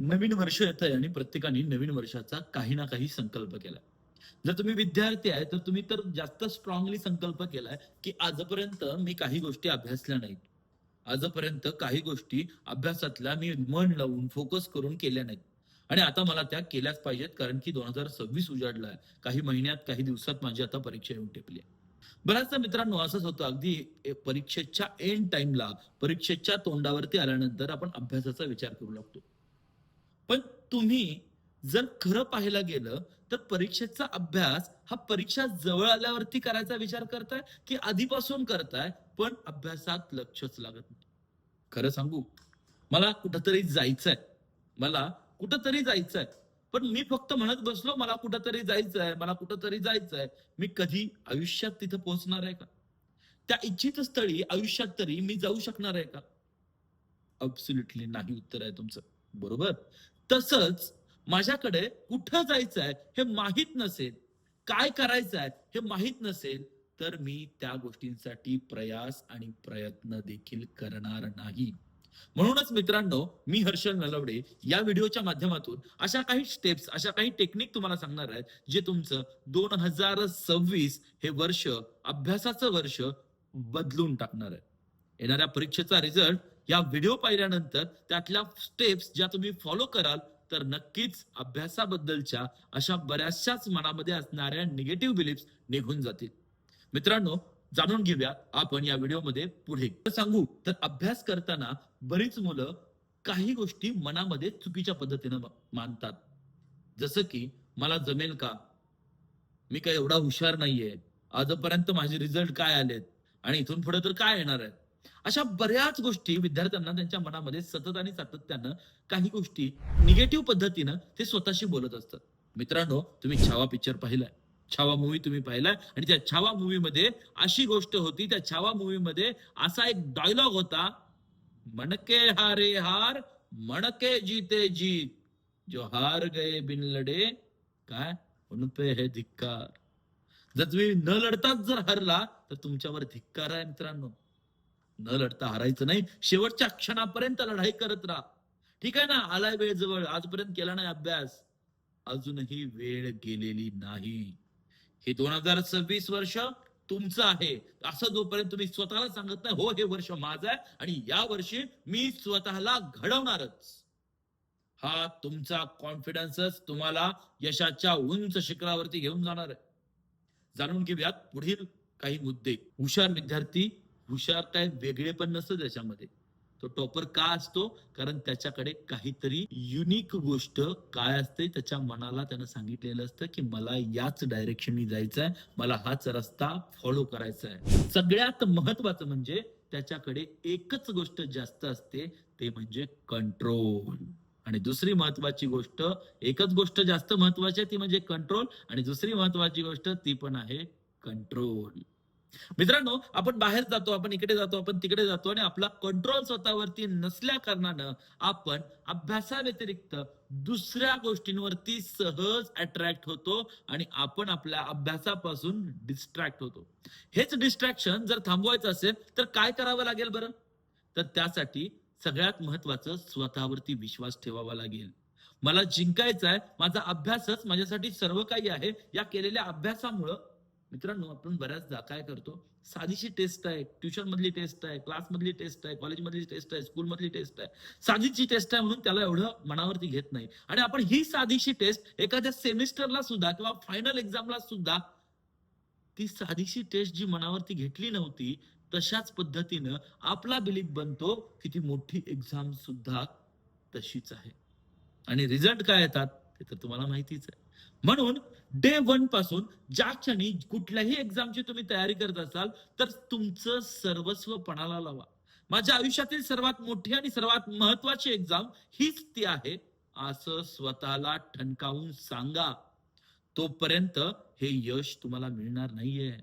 नवीन वर्ष येत आहे आणि प्रत्येकाने नवीन वर्षाचा काही ना काही संकल्प केला. जर तुम्ही विद्यार्थी आहे, तर तुम्ही तर जास्त स्ट्रॉंगली संकल्प केलाय, की आजपर्यंत मी काही गोष्टी अभ्यासल्या नाहीत. आजपर्यंत काही गोष्टी अभ्यासातल्या मी मन लावून, फोकस करून केल्या नाहीत. आणि आता मला त्या केल्याच पाहिजेत, कारण की 2026 उजाडलाय. काही महिन्यात, काही दिवसात माझी आता परीक्षा येऊन ठेपली आहे. बऱ्याचदा मित्रांनो असंच होतं, अगदी परीक्षेच्या एंड टाईमला, परीक्षेच्या तोंडावरती आल्यानंतर आपण अभ्यासाचा विचार करू लागतो. पण तुम्ही जर खरं पाहायला गेलं, तर परीक्षेचा अभ्यास हा परीक्षा जवळ आल्यावरती करायचा विचार करताय, की आधीपासून करताय, पण अभ्यासात लक्षच लागत नाही? खरं सांगू, मला कुठेतरी जायचंय. मला कुठेतरी जायचंय. पण मी फक्त म्हणत बसलो, मला कुठेतरी जायचंय, मला कुठेतरी जायचंय. मी कधी आयुष्यात तिथे पोहोचणार आहे का? त्या इच्छित स्थळी आयुष्यात तरी मी जाऊ शकणार आहे का? अब्सोल्युटली नाही उत्तर आहे तुमचं. बरोबर? तसंच माझ्याकडे कुठं जायचंय हे माहीत नसेल, काय करायचंय हे माहीत नसेल, तर मी त्या गोष्टींसाठी प्रयास आणि प्रयत्न देखील करणार नाही. म्हणूनच मित्रांनो, मी हर्षल नलवडे या व्हिडिओच्या माध्यमातून अशा काही स्टेप्स, अशा काही टेक्निक तुम्हाला सांगणार आहे, जे तुमचं 2026 हे वर्ष, अभ्यासाचं वर्ष बदलून टाकणार आहे. येणाऱ्या परीक्षेचा रिझल्ट या व्हिडिओ पाहिल्यानंतर त्यातल्या स्टेप्स ज्या तुम्ही फॉलो कराल, तर नक्कीच अभ्यासाबद्दलच्या अशा बऱ्याचशाच मनामध्ये असणाऱ्या निगेटिव्ह बिलीफ्स निघून जातील. मित्रांनो, जाणून घेऊया आपण या व्हिडिओमध्ये पुढे. सांगू तर अभ्यास करताना बरीच मुलं काही गोष्टी मनामध्ये चुकीच्या पद्धतीनं मानतात. जसं की मला जमेल का? मी काय एवढा हुशार नाहीये. आजपर्यंत माझे रिझल्ट काय आलेत आणि इथून पुढे तर काय येणार आहे? अशा बऱ्याच गोष्टी विद्यार्थ्यांना त्यांच्या मनामध्ये सतत आणि सातत्यानं काही गोष्टी निगेटिव्ह पद्धतीनं ते स्वतःशी बोलत असतात. मित्रांनो, तुम्ही छावा पिक्चर पाहिलाय. छावा मूव्ही तुम्ही पाहिलाय आणि त्या छावा मूव्हीमध्ये अशी गोष्ट होती, त्या छावा मूव्हीमध्ये असा एक डायलॉग होता, "मनके हारे हार, मनके जीते जीत. जो हार गए बिन लढे, काय उन पे है धिक्कार." जर तुम्ही न लढताच जर हरला, तर तुमच्यावर धिक्कार आहे मित्रांनो. न लढता हारायचं नाही. शेवटच्या क्षणापर्यंत लढाई करत राहा. ठीक आहे ना, आलाय वेळ जवळ, आजपर्यंत केला नाही अभ्यास. अजूनही वेळ गेलेली नाही. हे 2026 वर्ष तुमचं आहे. असं जोपर्यंत तुम्ही स्वतःला सांगत नाही, हो हे वर्ष माझं आहे आणि या वर्षी मी स्वतःला घडवणारच. हा तुमचा कॉन्फिडन्सच तुम्हाला यशाच्या उंच शिखरावरती घेऊन जाणार आहे. जाणून घेऊयात पुढील काही मुद्दे. हुशार विद्यार्थी, हुशार काय वेगळे पण नसतं त्याच्यामध्ये. तो टॉपर का असतो? कारण त्याच्याकडे काहीतरी युनिक गोष्ट काय असते, त्याच्या मनाला त्यानं सांगितलेलं असतं, की मला याच डायरेक्शननी जायचंय, मला हाच रस्ता फॉलो करायचा आहे. सगळ्यात महत्वाचं म्हणजे त्याच्याकडे एकच गोष्ट जास्त असते, ते म्हणजे कंट्रोल. आणि दुसरी महत्वाची गोष्ट, एकच गोष्ट जास्त महत्वाची आहे ती म्हणजे कंट्रोल, आणि दुसरी महत्वाची गोष्ट ती पण आहे कंट्रोल. मित्रांनो, आपण बाहेर जातो, आपण इकडे जातो, आपण तिकडे जातो आणि आपला कंट्रोल स्वतःवरती नसल्या कारणानं आपण अभ्यासाव्यतिरिक्त दुसऱ्या गोष्टींवरती सहज अट्रॅक्ट होतो आणि आपण आपल्या अभ्यासापासून डिस्ट्रॅक्ट होतो. हेच डिस्ट्रॅक्शन जर थांबवायचं असेल तर काय करावं लागेल बरं? तर त्यासाठी सगळ्यात महत्वाचं स्वतःवरती विश्वास ठेवावा लागेल. मला जिंकायचं आहे, माझा अभ्यासच माझ्यासाठी सर्व काही आहे. या केलेल्या अभ्यासामुळं मित्रांनो, आपण बऱ्याचदा काय करतो, साधीशी टेस्ट आहे, ट्युशन मधली टेस्ट आहे, क्लास मधली टेस्ट आहे, कॉलेज मधली टेस्ट आहे, स्कूल मधली टेस्ट आहे, साधीची टेस्ट आहे म्हणून त्याला एवढं मनावरती घेत नाही. आणि आपण ही साधीशी टेस्ट एखाद्या सेमिस्टरला सुद्धा किंवा फायनल एक्झामला सुद्धा ती साधीशी टेस्ट जी मनावरती घेतली नव्हती, तशाच पद्धतीनं आपला बिलीफ बनतो, की ती मोठी एक्झाम सुद्धा तशीच आहे. आणि रिझल्ट काय येतात ते तर तुम्हाला माहितीच आहे. म्हणून डे वन पासून ज्या क्षणी कुठल्याही एक्झामची तुम्ही तयारी करत असाल, तर तुमचं सर्वस्व पणाला लावा. माझ्या आयुष्यातील सर्वात मोठी आणि सर्वात महत्वाची एक्झाम हीच ती आहे, असं स्वतःला ठणकावून सांगा. तोपर्यंत हे यश तुम्हाला मिळणार नाहीये.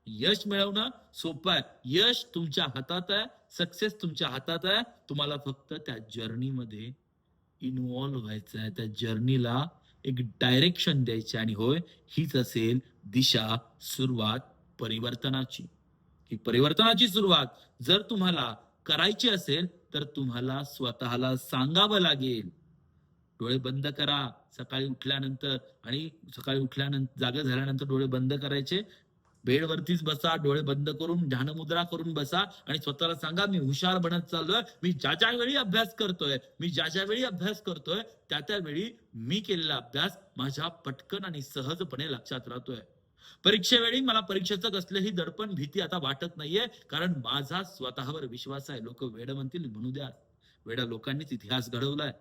यश मिळवणं सोपं आहे. यश तुमच्या हातात आहे. सक्सेस तुमच्या हातात आहे. तुम्हाला फक्त त्या जर्नीमध्ये इन्व्हॉल्व व्हायचं आहे. त्या जर्नीला एक डायरेक्शन द्यायची आणि होय, हीच असेल दिशा, सुरुवात परिवर्तनाची. ही परिवर्तनाची सुरुवात जर तुम्हाला करायची असेल, तर तुम्हाला स्वतःला सांगावं लागेल. डोळे बंद करा सकाळी उठल्यानंतर, आणि सकाळी उठल्यानंतर जागा झाल्यानंतर डोळे बंद करायचे. बेडवरतीच बसा, डोळे बंद करून ध्यानमुद्रा करून बसा आणि स्वतःला सांगा, मी हुशार बनत चाललोय. मी ज्या वेळी अभ्यास करतोय, त्या वेळी मी केलेला अभ्यास माझ्या पटकन आणि सहजपणे लक्षात राहतोय. परीक्षेवेळी मला परीक्षेचं कसलंही दडपण, भीती आता वाटत नाहीये, कारण माझा स्वतःवर विश्वास आहे. लोक वेड म्हणतील म्हणू द्या, वेड्या लोकांनीच इतिहास घडवलाय.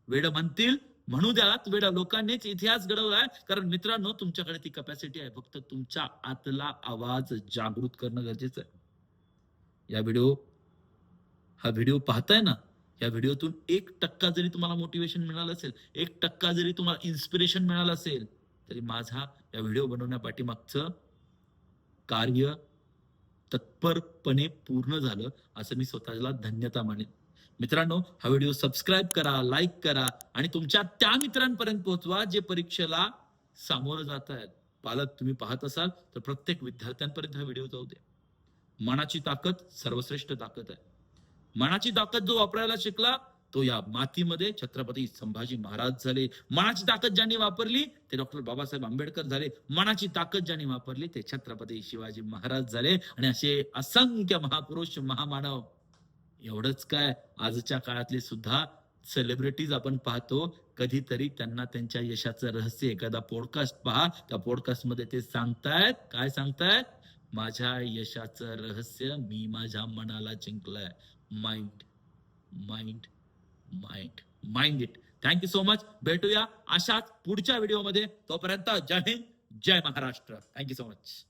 वेड म्हणतील म्हणू द्या, वेड्या लोकांनीच इतिहास घडवलाय. कारण मित्रांनो, तुमच्याकडे ती कॅपॅसिटी आहे. फक्त तुमच्या आतला आवाज जागृत करणं गरजेचं आहे. हा व्हिडिओ पाहताय ना, या व्हिडिओतून 1% जरी तुम्हाला मोटिवेशन मिळालं असेल, 1% जरी तुम्हाला इन्स्पिरेशन मिळालं असेल, तरी माझा या व्हिडिओ बनवण्या पाठीमागचं कार्य तत्परपणे पूर्ण झालं, असं मी स्वतःला धन्यता मानेन. मित्रांनो, हा व्हिडिओ सबस्क्राईब करा, लाईक करा आणि तुमच्या त्या मित्रांपर्यंत पोहोचवा जे परीक्षेला सामोरं जात आहेत. पालक तुम्ही पाहत असाल तर प्रत्येक विद्यार्थ्यांपर्यंत हा व्हिडिओ जाऊ द्या. मनाची ताकद सर्वश्रेष्ठ ताकद आहे. मनाची ताकद जो वापरायला शिकला, तो या मातीमध्ये छत्रपती संभाजी महाराज झाले. मनाची ताकद ज्यांनी वापरली ते डॉक्टर बाबासाहेब आंबेडकर झाले. मनाची ताकद ज्यांनी वापरली ते छत्रपती शिवाजी महाराज झाले. आणि असे असंख्य महापुरुष, महामानव. एवढंच काय, आजच्या काळातले सुद्धा सेलिब्रिटीज आपण पाहतो, कधीतरी त्यांना त्यांच्या यशाचं रहस्य, एखादा पॉडकास्ट पहा, त्या पॉडकास्ट मध्ये ते सांगतायत, काय सांगतायत, माझ्या यशाचं रहस्य मी माझ्या मनाला जिंकलंय. Mind mind mind mind it. Thank you so much. भेटूया अशाच पुढच्या व्हिडिओमध्ये. तोपर्यंत जय हिंद, जय महाराष्ट्र. Thank you so much.